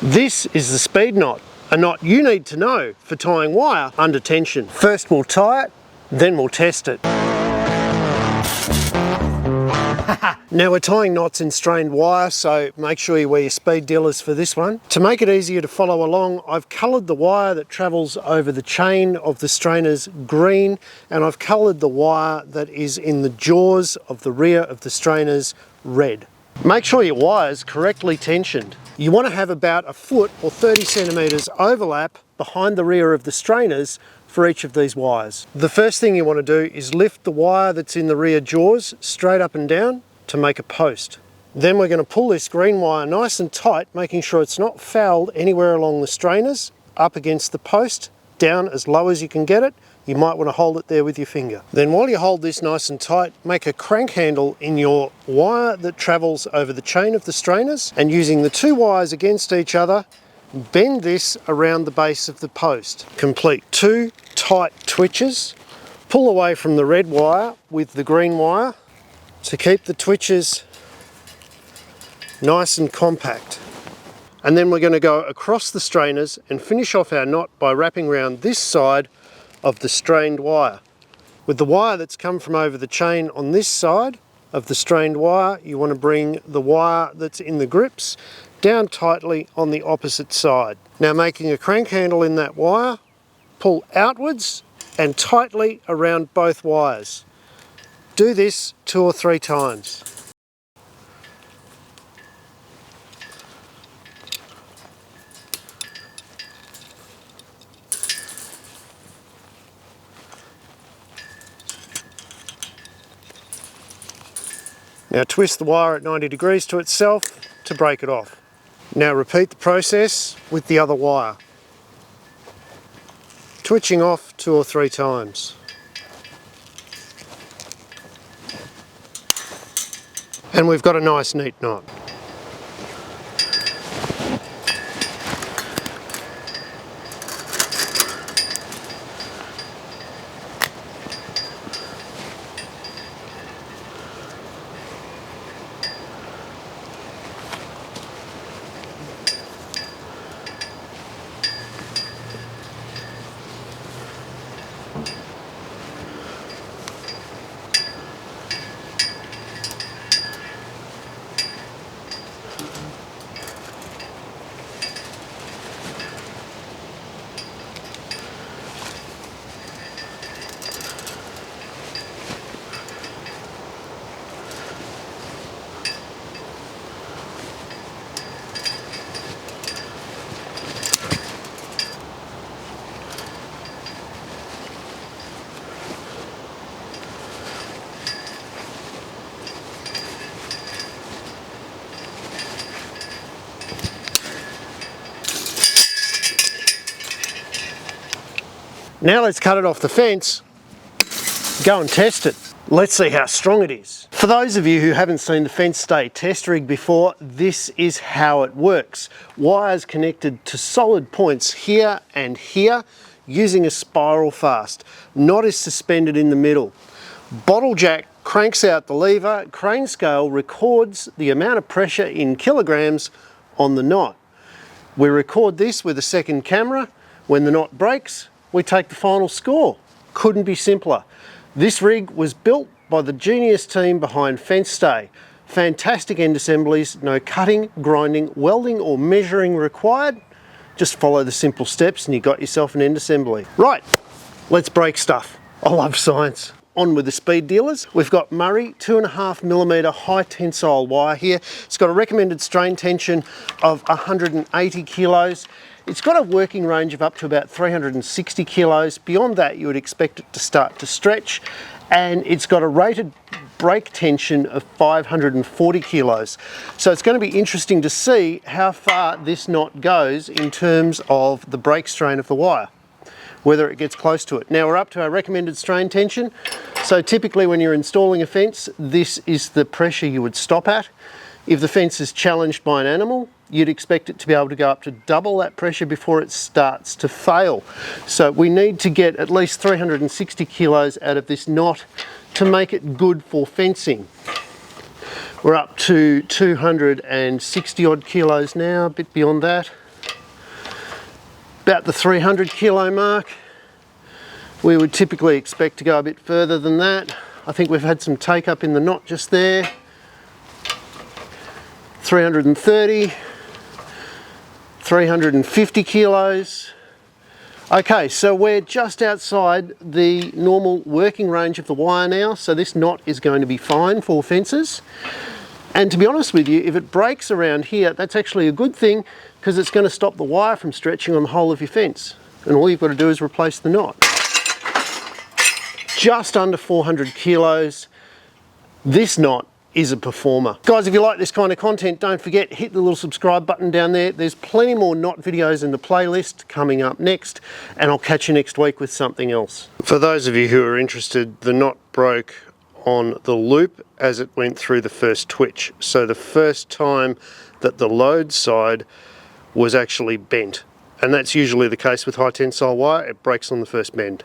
This is the speed knot, a knot you need to know for tying wire under tension. First we'll tie it, then we'll test it. Now we're tying knots in strained wire, so make sure you wear your speed dealers for this one. To make it easier to follow along, I've coloured the wire that travels over the chain of the strainers green, and I've coloured the wire that is in the jaws of the rear of the strainers red. Make sure your wire's correctly tensioned. You want to have about a foot or 30 centimetres overlap behind the rear of the strainers for each of these wires. The first thing you want to do is lift the wire that's in the rear jaws straight up and down to make a post. Then we're going to pull this green wire nice and tight, making sure it's not fouled anywhere along the strainers, up against the post, down as low as you can get it. You might want to hold it there with your finger. Then while you hold this nice and tight, make a crank handle in your wire that travels over the chain of the strainers, and using the two wires against each other, bend this around the base of the post. Complete 2 tight twitches. Pull away from the red wire with the green wire to keep the twitches nice and compact. And then we're going to go across the strainers and finish off our knot by wrapping around this side of the strained wire. With the wire that's come from over the chain on this side of the strained wire, you want to bring the wire that's in the grips down tightly on the opposite side. Now, making a crank handle in that wire, pull outwards and tightly around both wires. Do this 2 or 3 times. Now twist the wire at 90 degrees to itself to break it off. Now repeat the process with the other wire, twitching off 2 or 3 times. And we've got a nice neat knot. Now let's cut it off the fence, go and test it. Let's see how strong it is. For those of you who haven't seen the FenceStay test rig before, this is how it works. Wires connected to solid points here and here using a spiral fast. Knot is suspended in the middle. Bottle jack cranks out the lever, crane scale records the amount of pressure in kilograms on the knot. We record this with a second camera. When the knot breaks, we take the final score. Couldn't be simpler. This rig was built by the genius team behind FenceStay. Fantastic end assemblies, no cutting, grinding, welding or measuring required. Just follow the simple steps and you got yourself an end assembly. Right, let's break stuff. I love science. On with the speed dealers. We've got Murray 2.5mm high tensile wire here. It's got a recommended strain tension of 180 kilos. It's got a working range of up to about 360 kilos. Beyond that, you would expect it to start to stretch, and it's got a rated break tension of 540 kilos. So it's going to be interesting to see how far this knot goes in terms of the break strain of the wire, whether it gets close to it. Now we're up to our recommended strain tension. So typically when you're installing a fence, this is the pressure you would stop at. If the fence is challenged by an animal, you'd expect it to be able to go up to double that pressure before it starts to fail. So we need to get at least 360 kilos out of this knot to make it good for fencing. We're up to 260 odd kilos now, a bit beyond that. about the 300 kilo mark. We would typically expect to go a bit further than that. I think we've had some take up in the knot just there. 330, 350 kilos. Okay, so we're just outside the normal working range of the wire now, so this knot is going to be fine for fences. And to be honest with you, if it breaks around here, that's actually a good thing, because it's going to stop the wire from stretching on the whole of your fence. And all you've got to do is replace the knot. Just under 400 kilos. This knot is a performer. Guys, if you like this kind of content, don't forget, hit the little subscribe button down there. There's plenty more knot videos in the playlist coming up next, and I'll catch you next week with something else. For those of you who are interested, the knot broke on the loop as it went through the first twitch. So the first time that the load side was actually bent. And that's usually the case with high tensile wire, it breaks on the first bend.